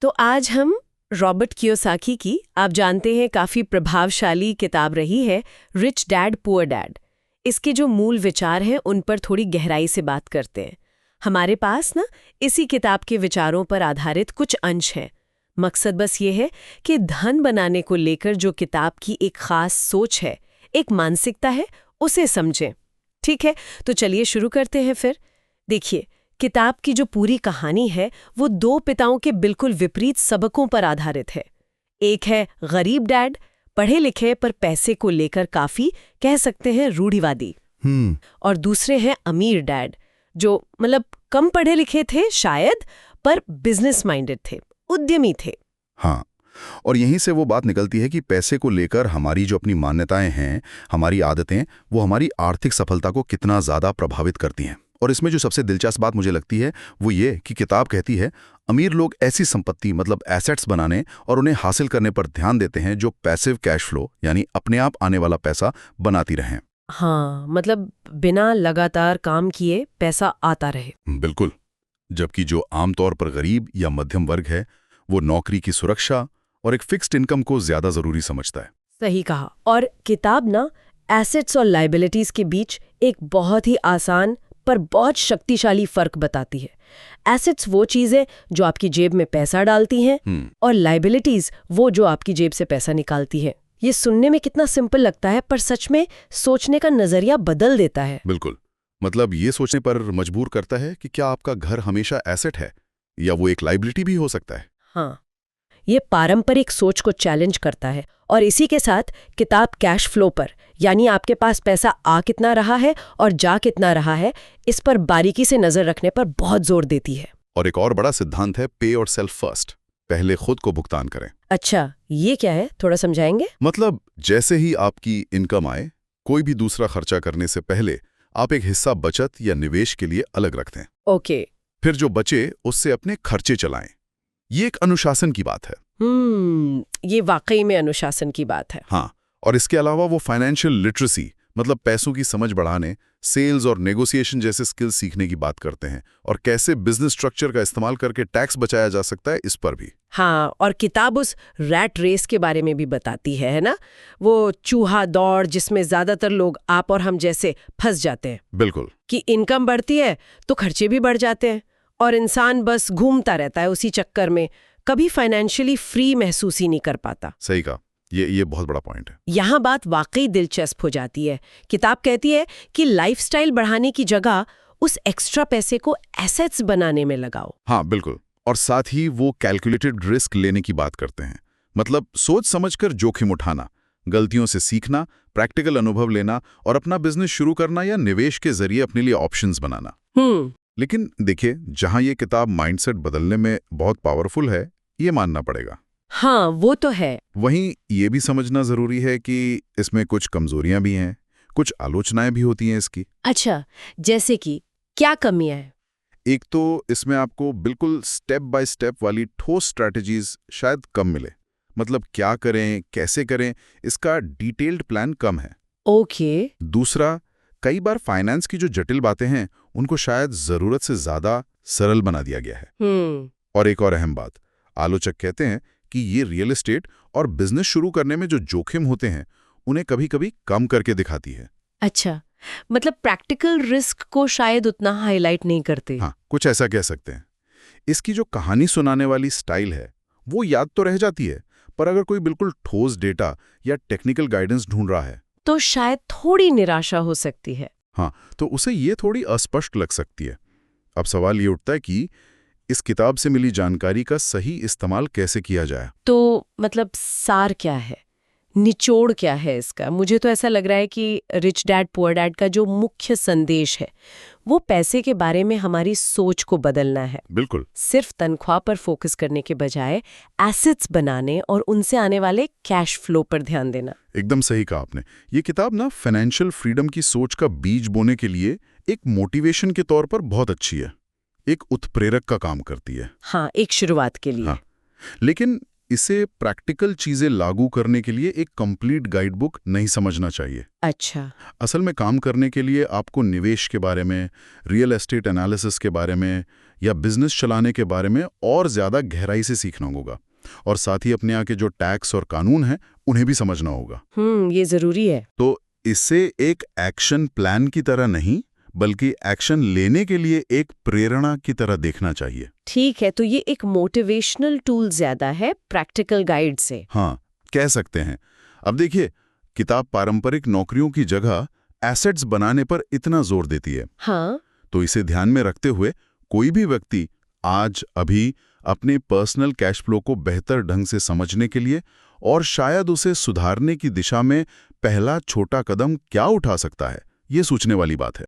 तो आज हम रॉबर्ट कियोसाकी की, आप जानते हैं, काफ़ी प्रभावशाली किताब रही है रिच डैड पुअर डैड। इसके जो मूल विचार हैं उन पर थोड़ी गहराई से बात करते हैं। हमारे पास ना इसी किताब के विचारों पर आधारित कुछ अंश हैं। मकसद बस ये है कि धन बनाने को लेकर जो किताब की एक खास सोच है, एक मानसिकता है, उसे समझें। ठीक है, तो चलिए शुरू करते हैं फिर। देखिए, किताब की जो पूरी कहानी है वो दो पिताओं के बिल्कुल विपरीत सबकों पर आधारित है। एक है गरीब डैड, पढ़े लिखे पर पैसे को लेकर काफी, कह सकते हैं, रूढ़िवादी। और दूसरे हैं अमीर डैड, जो मतलब कम पढ़े लिखे थे शायद, पर बिजनेस माइंडेड थे, उद्यमी थे। हाँ, और यहीं से वो बात निकलती है कि पैसे को लेकर हमारी जो अपनी मान्यताएं हैं, हमारी आदतें, वो हमारी आर्थिक सफलता को कितना ज़्यादा प्रभावित करती हैं। और इसमें जो सबसे दिलचस्प बात मुझे लगती है वो ये कि किताब कहती है अमीर लोग ऐसी संपत्ति मतलब एसेट्स बनाने और उन्हें हासिल करने पर ध्यान देते हैं जो पैसिव कैश फ्लो यानी अपने आप आने वाला पैसा बनाती रहें। हाँ, मतलब बिना लगातार काम किए पैसा आता रहे। बिल्कुल। जबकि जो आमतौर पर गरीब या मध्यम वर्ग है वो नौकरी की सुरक्षा और एक फिक्स्ड इनकम को ज्यादा जरूरी समझता है। सही कहा। और किताब ना एसेट्स और लायबिलिटीज के बीच एक बहुत ही आसान पर बहुत शक्तिशाली फर्क बताती है। एसेट्स वो चीजें जो आपकी जेब में पैसा डालती हैं, और लायबिलिटीज वो जो आपकी जेब से पैसा निकालती है। ये सुनने में कितना सिंपल लगता है, पर सच में सोचने का नजरिया बदल देता है। बिल्कुल। मतलब ये सोचने पर मजबूर करता है कि क्या आपका घर हमेशा एसेट है या वो एक लायबिलिटी भी हो सकता है। हाँ, ये पारंपरिक सोच को चैलेंज करता है। और इसी के साथ किताब कैश फ्लो पर, यानी आपके पास पैसा आ कितना रहा है और जा कितना रहा है, इस पर बारीकी से नजर रखने पर बहुत जोर देती है। और एक और बड़ा सिद्धांत है पे और सेल्फ फर्स्ट, पहले खुद को भुगतान करें। अच्छा, ये क्या है, थोड़ा समझाएंगे? मतलब जैसे ही आपकी इनकम आए, कोई भी दूसरा खर्चा करने से पहले आप एक हिस्सा बचत या निवेश के लिए अलग रख दें। ओके। फिर जो बचे उससे अपने खर्चे चलाएं। ये एक अनुशासन की बात है। ये वाकई में अनुशासन की बात है। हाँ, और इसके अलावा वो फाइनेंशियल लिटरेसी मतलब पैसों की समझ बढ़ाने, सेल्स और नेगोशिएशन जैसे स्किल्स सीखने की बात करते हैं, और कैसे बिजनेस स्ट्रक्चर का इस्तेमाल करके टैक्स बचाया जा सकता है, इस पर भी। हाँ, और किताब उस रैट रेस के बारे में भी बताती है ना, वो चूहा दौड़ जिसमें ज्यादातर लोग आप और हम जैसे फंस जाते हैं। बिल्कुल। कि इनकम बढ़ती है तो खर्चे भी बढ़ जाते हैं, और इंसान बस घूमता रहता है उसी चक्कर में, कभी फाइनेंशियली फ्री महसूस ही नहीं कर पाता। सही कहा, ये बहुत बड़ा पॉइंट है। यहाँ बात वाकई दिलचस्प हो जाती है। किताब कहती है कि लाइफस्टाइल बढ़ाने की जगह उस एक्स्ट्रा पैसे को एसेट्स बनाने में लगाओ। हाँ बिल्कुल, और साथ ही वो कैलकुलेटेड रिस्क लेने की बात करते हैं। मतलब सोच समझकर जोखिम उठाना, गलतियों से सीखना, प्रैक्टिकल अनुभव लेना और अपना बिजनेस शुरू करना या निवेश के जरिए अपने लिए ऑप्शंस बनाना। लेकिन देखिए, जहां ये किताब माइंडसेट बदलने में बहुत पावरफुल है, ये मानना पड़ेगा। हाँ, वो तो है। वहीं ये भी समझना जरूरी है कि इसमें कुछ कमजोरियां भी हैं, कुछ आलोचनाएं भी होती हैं इसकी। अच्छा, जैसे कि क्या कमियां हैं? एक तो इसमें आपको बिल्कुल स्टेप बाय स्टेप वाली ठोस स्ट्रैटेजीज शायद कम मिले। मतलब क्या करें, कैसे करें, इसका डिटेल्ड प्लान कम है। ओके। दूसरा, कई बार फाइनेंस की जो जटिल बातें हैं उनको शायद जरूरत से ज्यादा सरल बना दिया गया है। और एक और अहम बात, आलोचक कहते हैं कि ये रियल एस्टेट और बिजनेस शुरू करने में जो जोखिम होते हैं उन्हें कभी-कभी कम करके दिखाती है। अच्छा, मतलब प्रैक्टिकल रिस्क को शायद उतना हाईलाइट नहीं करते। हाँ, कुछ ऐसा कह सकते हैं। इसकी जो कहानी सुनाने वाली स्टाइल है वो याद तो रह जाती है, पर अगर कोई बिल्कुल ठोस डेटा या टेक्निकल गाइडेंस ढूंढ रहा है तो शायद थोड़ी निराशा हो सकती है। हाँ, तो उसे ये थोड़ी अस्पष्ट लग सकती है। अब सवाल ये उठता है कि इस किताब से मिली जानकारी का सही इस्तेमाल कैसे किया जाए। तो मतलब सार क्या है, निचोड़ क्या है इसका? मुझे तो ऐसा लग रहा है कि रिच डैड पुअर डैड का जो मुख्य संदेश है वो पैसे के बारे में हमारी सोच को बदलना है। बिल्कुल। सिर्फ तनख्वाह पर फोकस करने के बजाय एसेट्स बनाने और उनसे आने वाले कैश फ्लो पर ध्यान देना। एकदम सही कहा आपने। ये किताब ना फाइनेंशियल फ्रीडम की सोच का बीज बोने के लिए एक मोटिवेशन के तौर पर बहुत अच्छी है, एक उत्प्रेरक का काम करती है। हाँ, एक शुरुआत के लिए। हाँ, लेकिन इसे प्रैक्टिकल चीजें लागू करने के लिए एक कंप्लीट गाइड बुक नहीं समझना चाहिए। अच्छा। असल में काम करने के लिए आपको निवेश के बारे में, रियल एस्टेट एनालिसिस के बारे में या बिजनेस चलाने के बारे में और ज्यादा गहराई से सीखना होगा, और साथ ही अपने यहाँ के जो टैक्स और कानून हैं उन्हें भी समझना होगा। ये जरूरी है। तो इससे एक एक्शन प्लान की तरह नहीं, बल्कि एक्शन लेने के लिए एक प्रेरणा की तरह देखना चाहिए। ठीक है, तो ये एक मोटिवेशनल टूल ज्यादा है प्रैक्टिकल गाइड से। हाँ, कह सकते हैं। अब देखिए, किताब पारंपरिक नौकरियों की जगह एसेट्स बनाने पर इतना जोर देती है। हाँ, तो इसे ध्यान में रखते हुए कोई भी व्यक्ति आज अभी अपने पर्सनल कैश फ्लो को बेहतर ढंग से समझने के लिए और शायद उसे सुधारने की दिशा में पहला छोटा कदम क्या उठा सकता है, ये सोचने वाली बात है।